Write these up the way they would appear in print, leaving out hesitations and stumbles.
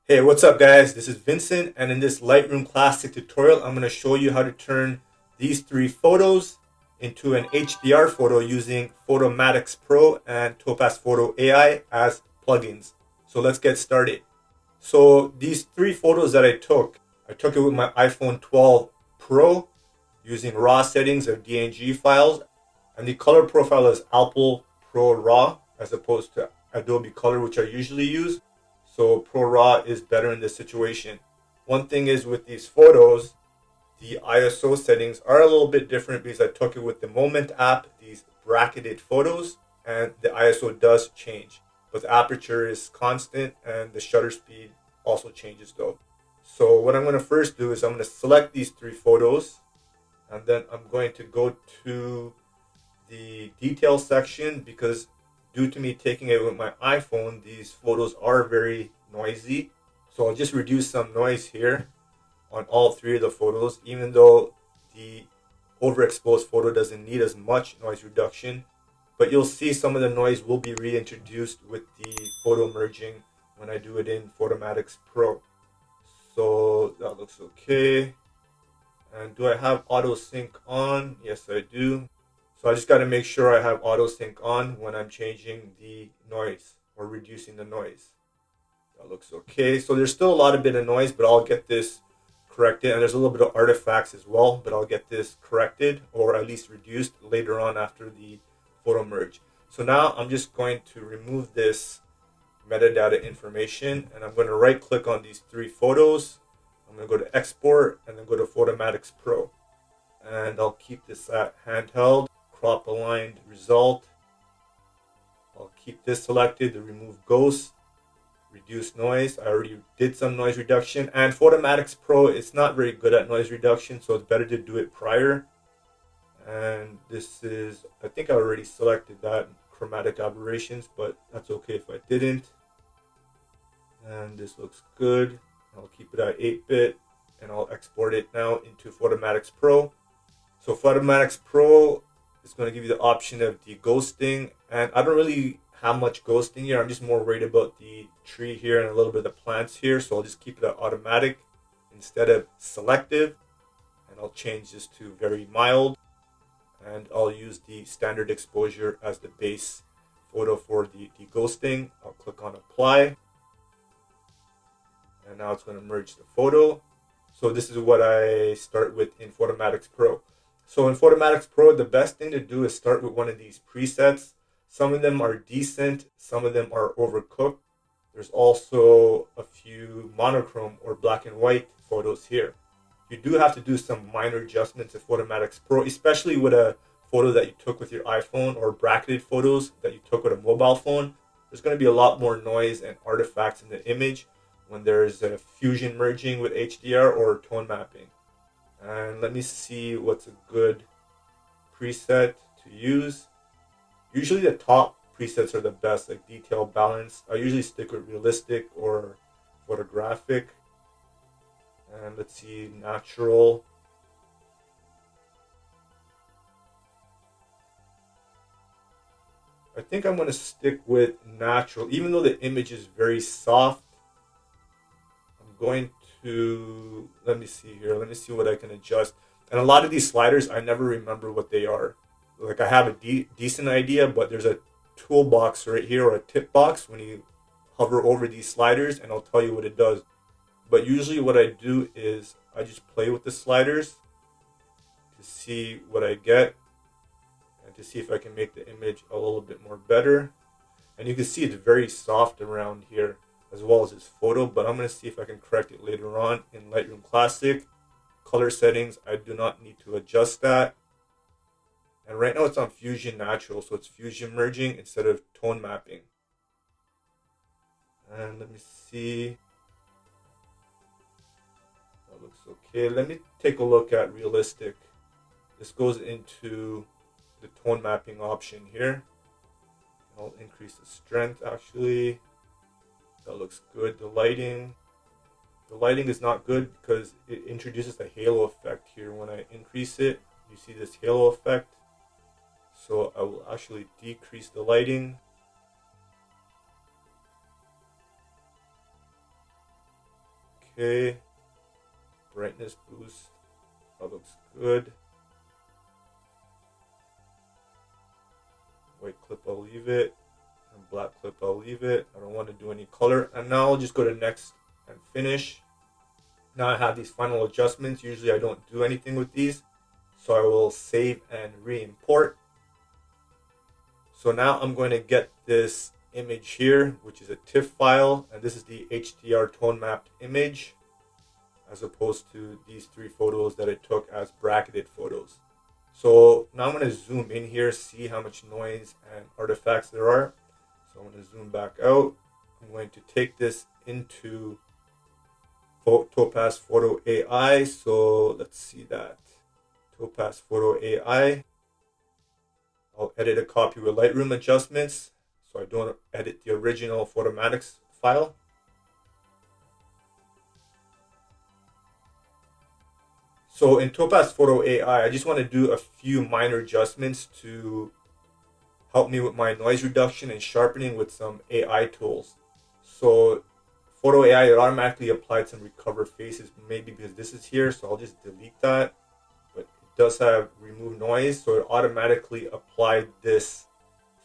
Hey, what's up guys? This is Vincent, and in this Lightroom Classic tutorial, I'm going to show you how to turn these three photos into an HDR photo using Photomatix Pro and Topaz Photo AI as plugins. So let's get started. So these three photos that I took it with my iPhone 12 Pro using raw settings of DNG files, and the color profile is Apple ProRAW as opposed to Adobe Color, which I usually use. So ProRAW is better in this situation. One thing is with these photos, the ISO settings are a little bit different because I took it with the Moment app, these bracketed photos, and the ISO does change. But the aperture is constant and the shutter speed also changes though. So what I'm going to first do is I'm going to select these three photos, and then I'm going to go to the detail section because due to me taking it with my iPhone, these photos are very noisy. So I'll just reduce some noise here on all three of the photos, even though the overexposed photo doesn't need as much noise reduction. But you'll see some of the noise will be reintroduced with the photo merging when I do it in Photomatix Pro. So that looks okay. And do I have auto sync on? Yes, I do. So I just got to make sure I have auto sync on when I'm changing the noise or reducing the noise. That looks okay. So there's still a lot of bit of noise, but I'll get this corrected. And there's a little bit of artifacts as well, but I'll get this corrected or at least reduced later on after the photo merge. So now I'm just going to remove this metadata information, and I'm going to right click on these three photos. I'm going to go to export and then go to Photomatix Pro. And I'll keep this at handheld, crop aligned result. I'll keep this selected, the remove ghost, reduce noise. I already did some noise reduction, and Photomatix Pro is not very good at noise reduction, so it's better to do it prior. And this is, I think I already selected that, chromatic aberrations, but that's okay if I didn't. And this looks good. I'll keep it at 8-bit and I'll export it now into Photomatix Pro. So Photomatix Pro is going to give you the option of deghosting, and I don't really have much ghosting here. I'm just more worried about the tree here and a little bit of the plants here, so I'll just keep it at automatic instead of selective, and I'll change this to very mild, and I'll use the standard exposure as the base photo for the deghosting. I'll click on apply, and now it's going to merge the photo. So this is what I start with in Photomatix Pro. So in Photomatix Pro, the best thing to do is start with one of these presets. Some of them are decent, some of them are overcooked. There's also a few monochrome or black and white photos here. You do have to do some minor adjustments in Photomatix Pro, especially with a photo that you took with your iPhone or bracketed photos that you took with a mobile phone. There's going to be a lot more noise and artifacts in the image when there's a fusion merging with HDR or tone mapping. And let me see what's a good preset to use. Usually the top presets are the best, like detail balance. I usually stick with realistic or photographic. And let's see, natural. I think I'm going to stick with natural, even though the image is very soft. I'm going to, let me see here. Let me see what I can adjust. And a lot of these sliders, I never remember what they are. Like I have a decent idea, but there's a toolbox right here or a tip box when you hover over these sliders, and I'll tell you what it does. But usually what I do is I just play with the sliders to see what I get and to see if I can make the image a little bit more better. And you can see it's very soft around here as well as this photo, but I'm going to see if I can correct it later on in Lightroom Classic. Color settings, I do not need to adjust that. And right now it's on Fusion Natural, so it's fusion merging instead of tone mapping. And let me see. That looks okay. Let me take a look at realistic. This goes into the tone mapping option here. I'll increase the strength actually. That looks good. The lighting is not good because it introduces a halo effect here. When I increase it, you see this halo effect. So I will actually decrease the lighting. Okay. Brightness boost. That looks good. White clip, I'll leave it. And black clip, I'll leave it. I don't want to do any color. And now I'll just go to next and finish. Now I have these final adjustments. Usually I don't do anything with these. So I will save and re-import. So now I'm going to get this image here, which is a TIFF file. And this is the HDR tone mapped image, as opposed to these 3 photos that I took as bracketed photos. So now I'm going to zoom in here, see how much noise and artifacts there are. So I'm going to zoom back out. I'm going to take this into Topaz Photo AI. So let's see that. Topaz Photo AI. I'll edit a copy with Lightroom adjustments, so I don't edit the original Photomatix file. So in Topaz Photo AI, I just want to do a few minor adjustments to help me with my noise reduction and sharpening with some AI tools. So Photo AI, it automatically applied some recover faces, maybe because this is here, so I'll just delete that. But it does have remove noise, so it automatically applied this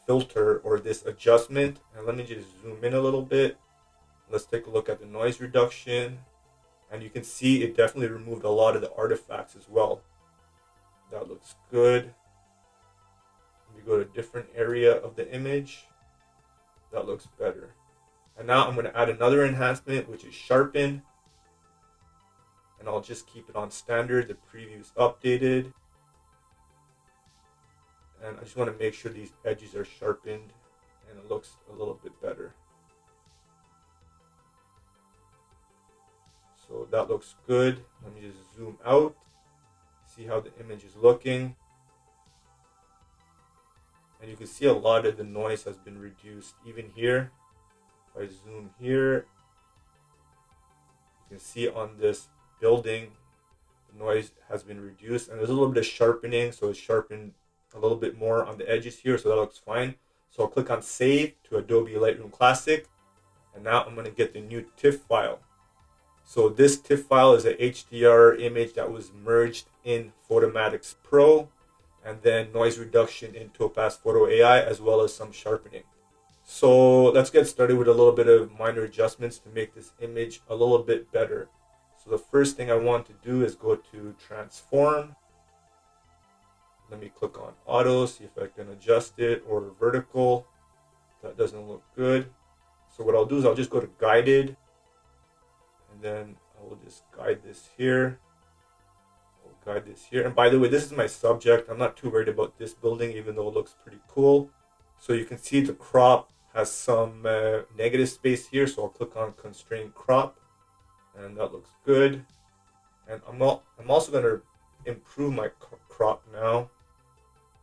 filter or this adjustment. And let me just zoom in a little bit. Let's take a look at the noise reduction. And you can see it definitely removed a lot of the artifacts as well. That looks good. Let me go to a different area of the image. That looks better. And now I'm going to add another enhancement, which is sharpen. And I'll just keep it on standard. The preview is updated. And I just want to make sure these edges are sharpened and it looks a little bit better. So that looks good. Let me just zoom out, see how the image is looking. And you can see a lot of the noise has been reduced. Even here, if I zoom here, you can see on this building, the noise has been reduced. And there's a little bit of sharpening, so it's sharpened a little bit more on the edges here, so that looks fine. So I'll click on Save to Adobe Lightroom Classic. And now I'm going to get the new TIFF file. So this TIFF file is a HDR image that was merged in Photomatix Pro, and then noise reduction in Topaz Photo AI, as well as some sharpening. So let's get started with a little bit of minor adjustments to make this image a little bit better. So the first thing I want to do is go to Transform. Let me click on Auto, see if I can adjust it, or Vertical. That doesn't look good. So what I'll do is I'll just go to Guided. And then I will just guide this here. I'll guide this here. And by the way, this is my subject. I'm not too worried about this building, even though it looks pretty cool. So you can see the crop has some negative space here. So I'll click on Constrain Crop. And that looks good. And I'm also going to improve my crop now,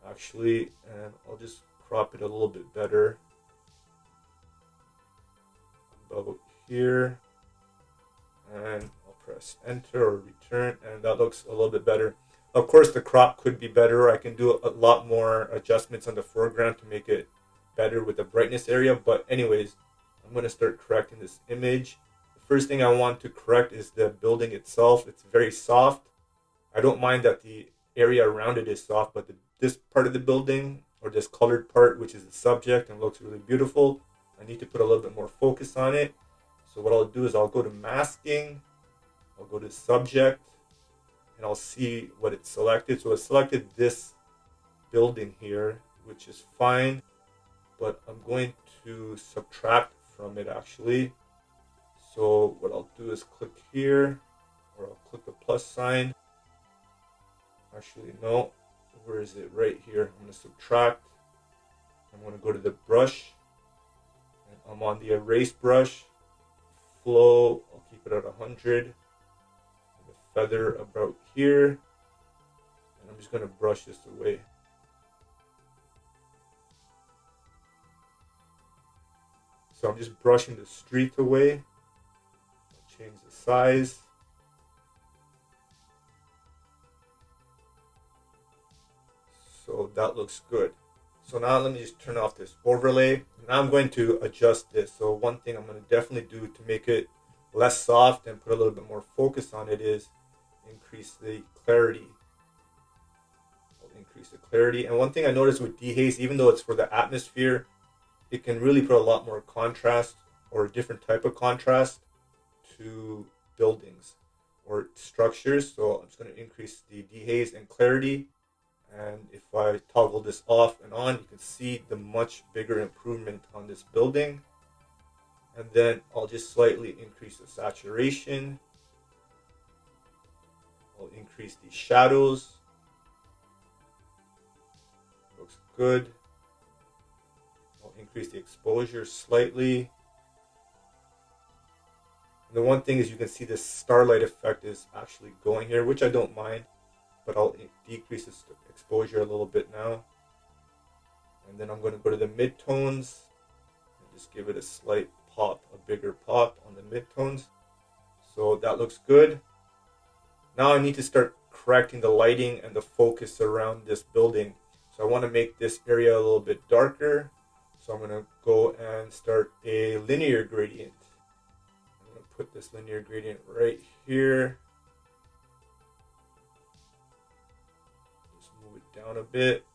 actually. And I'll just crop it a little bit better. About here. And I'll press enter or return, and that looks a little bit better. Of course, the crop could be better. I can do a lot more adjustments on the foreground to make it better with the brightness area. But anyways, I'm going to start correcting this image. The first thing I want to correct is the building itself. It's very soft. I don't mind that the area around it is soft, but this part of the building, or this colored part, which is the subject and looks really beautiful, I need to put a little bit more focus on it. So what I'll do is I'll go to masking, I'll go to subject, and I'll see what it's selected. So it selected this building here, which is fine, but I'm going to subtract from it actually. So what I'll do is click here, or I'll click the plus sign. Actually, no, where is it? Right here. I'm going to subtract. I'm going to go to the brush, and I'm on the erase brush. Flow, I'll keep it at 100. And the feather about here. And I'm just going to brush this away. So I'm just brushing the streak away. I'll change the size. So that looks good. So now let me just turn off this overlay. Now I'm going to adjust this. So one thing I'm going to definitely do to make it less soft and put a little bit more focus on it is increase the clarity. I'll increase the clarity. And one thing I noticed with dehaze, even though it's for the atmosphere, it can really put a lot more contrast or a different type of contrast to buildings or structures. So I'm just going to increase the dehaze and clarity. And if I toggle this off and on, you can see the much bigger improvement on this building. And then I'll just slightly increase the saturation. I'll increase the shadows. Looks good. I'll increase the exposure slightly. And the one thing is you can see this starlight effect is actually going here, which I don't mind. But I'll decrease the exposure a little bit now. And then I'm going to go to the midtones and just give it a slight pop, a bigger pop on the midtones. So that looks good. Now I need to start correcting the lighting and the focus around this building. So I want to make this area a little bit darker. So I'm going to go and start a linear gradient. I'm going to put this linear gradient right here. Down a bit,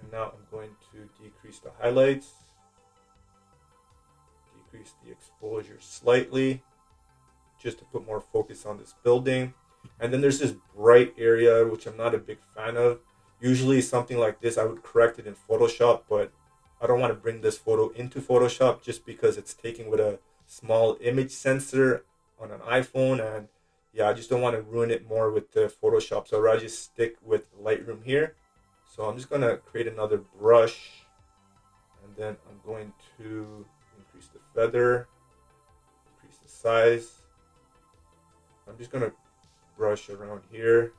and now I'm going to decrease the highlights, decrease the exposure slightly, just to put more focus on this building. And then there's this bright area, which I'm not a big fan of. Usually something like this, I would correct it in Photoshop, but I don't want to bring this photo into Photoshop just because it's taken with a small image sensor on an iPhone, and yeah, I just don't want to ruin it more with the Photoshop. So I'd rather just stick with Lightroom here. So I'm just going to create another brush, and then I'm going to increase the feather, increase the size. I'm just going to brush around here.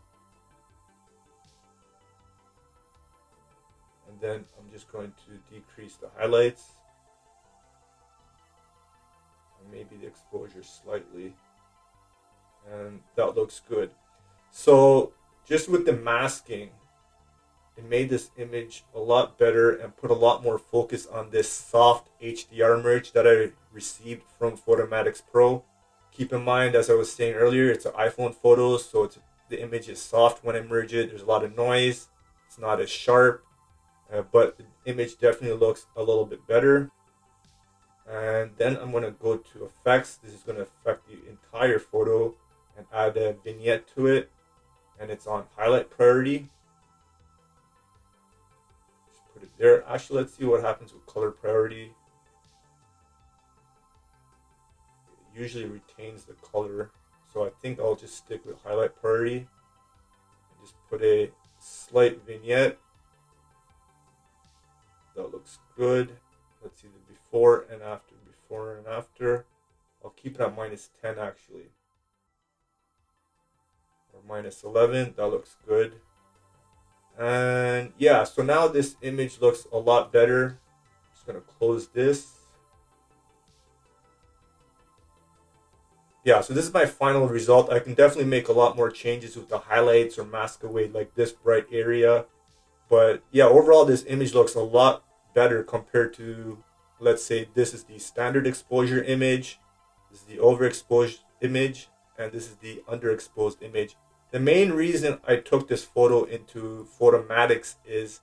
And then I'm just going to decrease the highlights, and maybe the exposure slightly. And that looks good. So just with the masking, it made this image a lot better and put a lot more focus on this soft HDR merge that I received from Photomatix Pro. Keep in mind, as I was saying earlier, it's an iPhone photo, so the image is soft when I merge it. There's a lot of noise. It's not as sharp, but the image definitely looks a little bit better. And then I'm going to go to effects. This is going to affect the entire photo and add a vignette to it. And it's on highlight priority. Put it there. Actually, let's see what happens with color priority. It usually retains the color, so I think I'll just stick with highlight priority and just put a slight vignette. That looks good. Let's see the before and after. Before and after. I'll keep it at -10 actually, or -11. That looks good. And yeah, so now this image looks a lot better. I'm just going to close this. Yeah, so this is my final result. I can definitely make a lot more changes with the highlights or mask away like this bright area. But yeah, overall this image looks a lot better compared to, let's say, this is the standard exposure image, this is the overexposed image, and this is the underexposed image. The main reason I took this photo into Photomatix is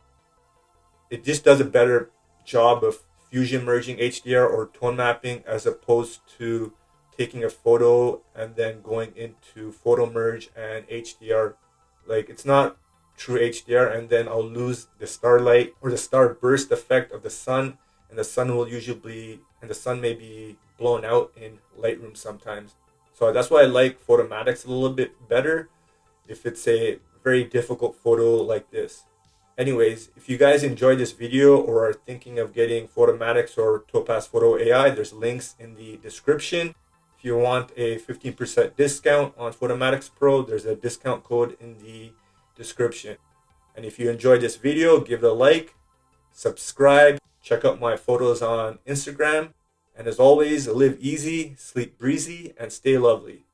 it just does a better job of fusion merging HDR or tone mapping as opposed to taking a photo and then going into photo merge and HDR. Like, it's not true HDR, and then I'll lose the starlight or the star burst effect of the sun, and the sun will usually and the sun may be blown out in Lightroom sometimes. So that's why I like Photomatix a little bit better if it's a very difficult photo like this. Anyways, if you guys enjoyed this video or are thinking of getting Photomatix or Topaz Photo AI, there's links in the description. If you want a 15% discount on Photomatix Pro, there's a discount code in the description. And if you enjoyed this video, give it a like, subscribe, check out my photos on Instagram. And as always, live easy, sleep breezy, and stay lovely.